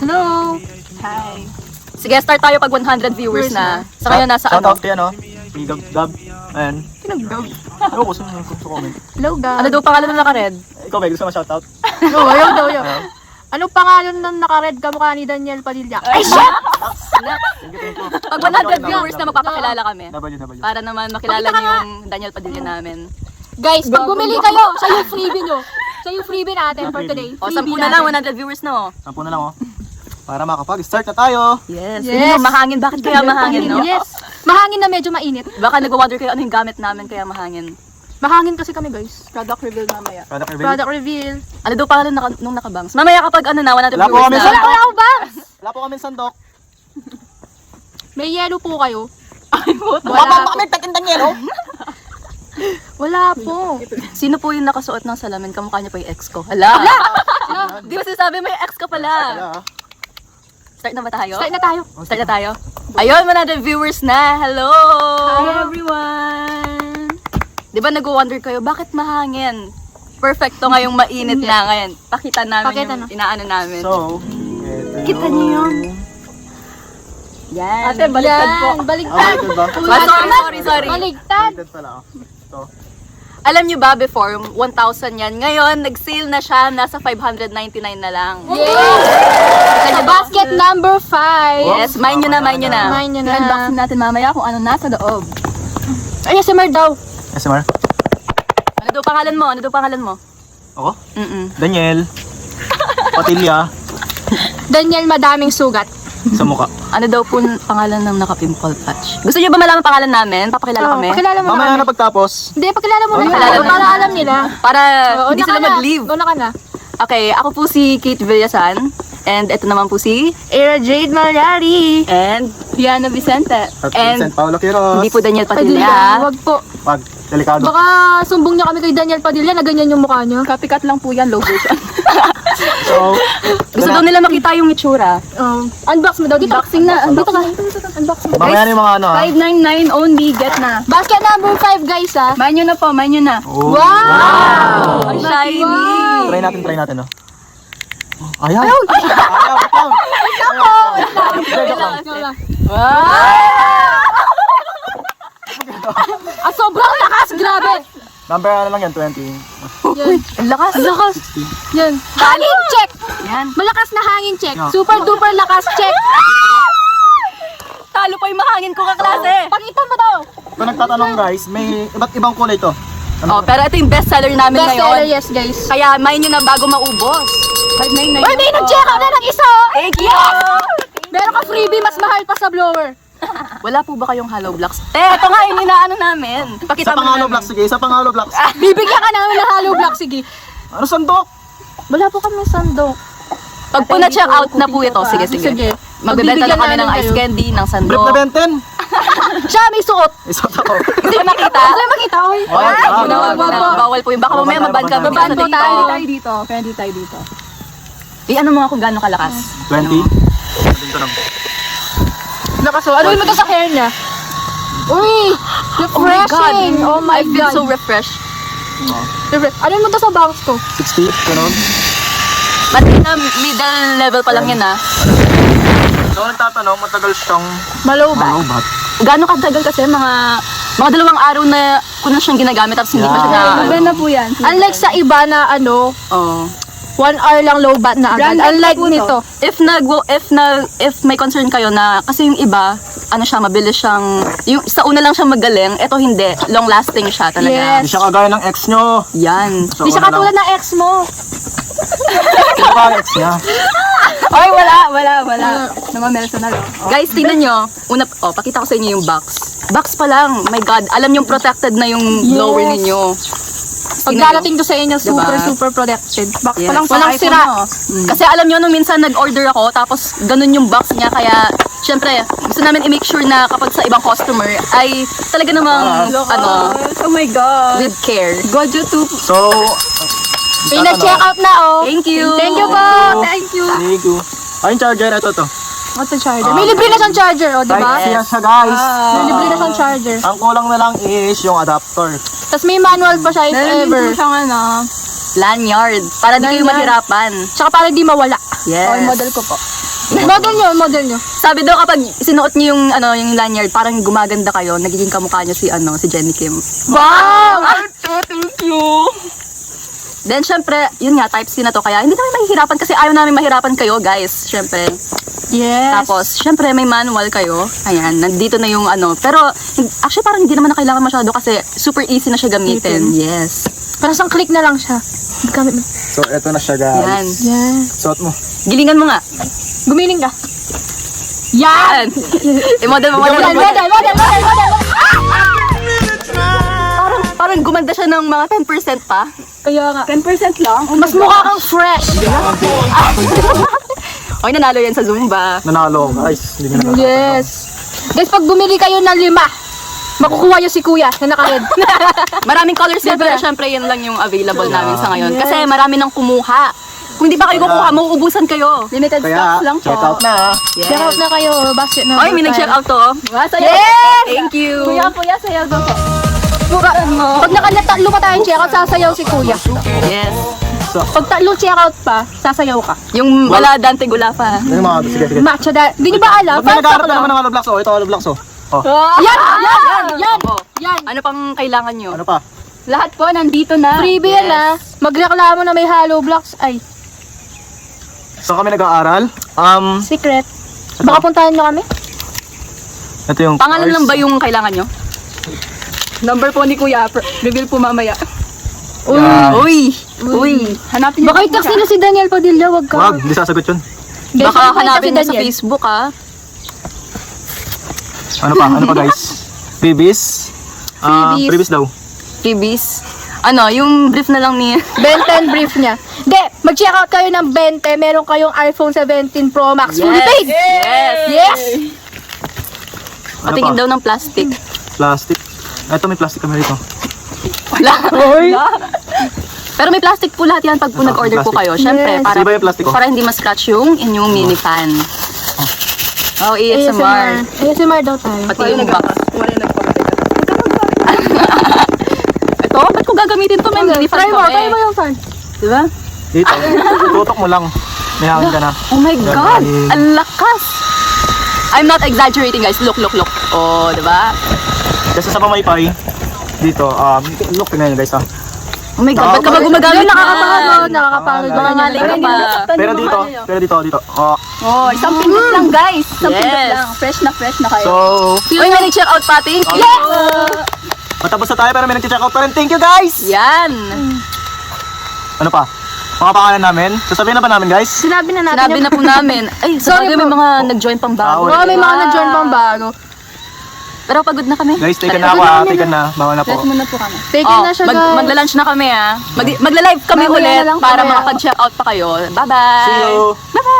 Hello! Hi. Sige, start tayo pag 100 viewers na. Sa ngayon, nasa Shout ano? out kay ano? Kay Gab. Ayan. Kinag-dog. Ano ko sa comment? Hello, guys. Ano daw pangalan ng naka-red? Ikaw ba gusto mo shout out? No, ayaw daw yun. Anong pangalan ng naka-red kamukha ni Daniel Padilla? Ay, shit! Pag 100 viewers na magpapakilala kami. W. Para naman makilala niyo yung Daniel Padilla namin. Guys, pag bumili kayo, siya yung freebie nyo. Siya yung freebie natin for today. O, 10 na lang, 100 viewers na, oh. Sampu na lang oh. Para makapag-start na tayo. Yes. Yes. Yes. Mahangin. Bakit kaya mahangin, no? Yes. Mahangin na medyo mainit. Baka nag-wonder kayo ano yung gamit namin kaya mahangin. Mahangin kasi kami, guys. Product reveal mamaya. Product reveal. Product reveal. Ano daw pangalan nung nakabangs? Mamaya kapag ano na, 100 Wala po viewers kami na. sa- Wala ko ba? Wala po kami sandok. May yellow po kayo. Wala pa kami takindang yelo. Wala po. Sino po yung nakasuot ng salamin? Kamukha niya po yung ex ko. Hala! Di ba sinasabi may ex ka pala? Start na ba tayo? Start na tayo. Start na tayo? Ayun, 100 viewers na! Hello! Hi everyone! Di ba nag-wonder kayo, bakit mahangin? Perfecto ngayong mainit na ngayon. Pakita namin Pakita yung na. inaano namin. So, Kita niyo yun? Yan. Ate, baliktad po. Baliktad. ito ba? Sorry. Baligtad. Baliktad pala oh. Ito. Alam niyo ba before, 1,000 yan. Ngayon, nag-sale na siya, nasa 599 na lang. Sa basket number 5. Yes, mine nyo na. Mine nyo na. I-unboxing natin mamaya kung ano nasa loob. Ay, SMR daw. SMR. Ano daw pangalan mo? Ako? Daniel. Patilya. Daniel, madaming sugat. Sa mukha. Ano daw po pangalan ng naka-pimple patch? Gusto niyo ba malaman pangalan namin? Papakilala kami? Pakilala mo Mamaya na. na pagtapos. Hindi, pakilala mo na. pakilala mo Para na. alam nila. Para Oo, hindi una sila ka na. mag-leave. Una ka na. Okay, ako po si Kate Villasan. And ito naman po si... Era Jade Malyari. And Diana Vicente. At And Vincent Paulo Quiroz. hindi po Daniel Padilla. Padilla. Wag po. Wag. Delikado. Baka sumbong niya kami kay Daniel Padilla na ganyan yung mukha niyo. Copycat lang po yan, low version. So, Gusto daw nila makita yung itsura. Unbox mo daw. Dito. Unboxing na. Dito ka. Unbox mo. mamaya na yung mga ano ah. 599 only, get na. Basket number 5, guys, ha. Main nyo na po, main nyo na. Oh. Wow! Ang shiny! Try natin no. Ayaw. Ayaw. Ah, sobrang lakas, grabe. Number ano lang yan, 20. Yan. Ang lakas. Lakas. Yan. Hangin check. Yan. Malakas na hangin check. Yeah. Super duper lakas check. Talo pa yung mahangin ko kaklase. Pakita mo daw. Kung nagtatanong guys, may iba't ibang kulay to. Oh, pero ito yung best seller namin Best ngayon. seller, yes, guys. Kaya main nyo na bago maubos. 599. Uy, may nag-check out na ng isa, oh. Thank you! Meron ka freebie, mas mahal pa sa blower. Wala po ba kayong hollow blocks? Ito nga yung inaano namin. Pakita Sa mo pangalo namin. blocks, sige. Sa pangalo blocks. Bibigyan ka namin ng hollow block, sige. Ano sandok? Wala po kami sandok. Pag po na-check out na po ito, sige. Sige. Magbebenta na Magbibigyan kami ng namin ice kayo. candy, ng Brief sandok. na benten. Siya, may suot. Isot ako. Hindi mo nakita? Wala makita, oy. Bawal po yun. Baka mamaya maban kami. Maban po tayo. dito. Kaya di tayo dito. Ano mo nga kung gaano kalakas? 20. Dito lang. Lakas, oh. Ano mo to sa hair niya? Uy! Refreshing! Oh my I feel God. so refreshed. Ano mo to sa bangs ko? 60. Ganun. But na middle level pa lang yan ah. So, nagtatanong, matagal siyang Malobat. malobat. Gaano katagal kasi mga 2 araw na ko na siyang ginagamit tapos hindi pa siya na. na po yan. Unlike sa iba na Oh. 1 hour lang low bat na agad. Unlike nito. If may concern kayo na kasi yung iba ano siya mabilis siyang yung sa una lang siya magaling, ito hindi, long lasting siya talaga. Yes. Hindi siya kagaya ng ex nyo. Yan. So, Di siya katulad ng ex mo. Sino ba ang ex niya? Ay, wala. Namamelsa na lang. Guys, tingnan nyo. Pakita ko sa inyo yung box. Box pa lang. My God, alam yung protected na yung blower ninyo. Pag darating to sa inyo, super, Diba? super protected. Box Yes. pa lang, Sa walang iPhone sira. mo. Kasi alam nyo, nung minsan nag-order ako, tapos ganun yung box niya, kaya syempre, gusto namin i-make sure na kapag sa ibang customer, ay talaga namang, Oh my God. with care. God, YouTube. So, May nag-check out na, oh. Thank you. Thank you po. Thank you. Thank you. Ay, yung charger, ito to. What's the charger? May libre na siyang charger, oh, di ba? Type C na siya, guys. May libre na siyang charger. Ang kulang na lang is yung adapter. Tapos may manual pa siya if ever. Lanyard. Para di kayo Lanyard. mahirapan. Tsaka para di mawala. Yes. Oh, yung model ko po. Model nyo. Sabi daw kapag sinuot niyo yung yung lanyard, parang gumaganda kayo, nagiging kamukha niyo si si Jenny Kim. Wow! Thank you. Then, syempre, yun nga, type C na to. Kaya hindi kami mahihirapan kasi ayaw namin mahirapan kayo, guys. Syempre. Yes. Tapos, syempre, may manual kayo. Ayan, nandito na yung Pero, actually, parang hindi naman na kailangan masyado kasi super easy na siya gamitin. Yes. Parang isang click na lang siya. Gamit mo. So, eto na siya Yan. guys. Yan. Suot mo. Gilingan mo nga. Gumiling ka. Yan! I-model mo. Model. Parang gumanda siya ng mga 10% pa. Kaya nga. 10% lang? Mas mukha kang fresh. Okay, nanalo yan sa Zumba. Nanalo guys. Hindi na Yes. Guys, pag bumili kayo ng 5, makukuha nyo si kuya na naka-red. Maraming colors yan, pero syempre yun lang yung available namin sa ngayon. Kasi marami nang kumuha. Kung di pa kayo kukuha, mauubusan kayo. Limited Kaya, stocks lang po. check out na. Yes. Check out na kayo. Basket na. Oy, may nag-check out to. Yes! Thank you. Kuya, sayaw daw po. Pag nakatatlo pa tayong check out, sasayaw si kuya. Yes. Pag tatlong check out pa, sasayaw ka. Yung wala Dante Gula pa. Ano mga, sige. Matcha da. Di nyo ba alam? Ba't may nag-aarap na naman ng Hollow Blocks? Oh, ito Hollow Blocks oh. Oh, Yan! Oh. Yan! Ano pang kailangan nyo? ano pa? Lahat po nandito na. Freebie yan ah. Magreklamo na may hollow blocks. Ay, So kami nag-aaral. secret. Baka puntahan nyo kami? Ito yung Pangalan cars. lang ba yung kailangan nyo? Number po ni Kuya. Reveal po mamaya. Yan. Uy. Hanapin nyo. Baka i-text nila si Daniel Padilla. Wag ka. Wag, hindi sasagot yun. Guys, Baka i-text hanapin si mo sa Daniel. Facebook Ano pa guys? Freebies. Freebies. Freebies daw. Freebies. Yung brief na lang ni... Ben 10 brief niya. Hindi, mag-check out kayo ng 20. Meron kayong iPhone 17 Pro Max. Full paid! Yes! Patingin daw ng plastic. Plastic. Ito may plastic kami dito. Wala. Pero may plastic po lahat yan pag po nag-order po plastic. kayo. Siyempre, Yes. para, Di ba yung plastic ko? para hindi ma-scratch yung inyong mini fan. Oh, ASMR. ASMR daw tayo. Pati yung box. Ito, ba't ko gagamitin to? May mini fan Try mo kami. yung fan. Diba? Dito. Tutok mo lang. May hangin ka na. Oh my God! Galing. Ang lakas! I'm not exaggerating, guys. Look. Oh, diba? Kasi sa pamaypay, dito, look, tingnan nyo guys ah. Oh my God, ba't ka ba gumagamit na? Nakakapagod. Nangangaling ka pa. Pero dito. Oh, Oh, isang pindot lang, guys. Isang pindot lang. Fresh na kayo. so, Uy, may nag-check out pa. Thank you. matapos na tayo pero may nag-check out pa rin. Thank you guys! Yan. Ano pa? Mga pangalan namin. Sasabihin na ba namin guys? Sinabi na natin. Sinabi na po namin. Ay, Sorry sorry may po. mga nag-join pang bago. Oo, may mga na-join pang bago. Pero pagod na kami. Guys, taken na ako ah. Taken na. Bawal na po. Let's muna po kami. Taken na siya, guys. Magla-lunch na kami ah. Magla-live kami Mamaya ulit na lang para kami. makapag-check out pa kayo. Bye-bye. See you! Bye-bye.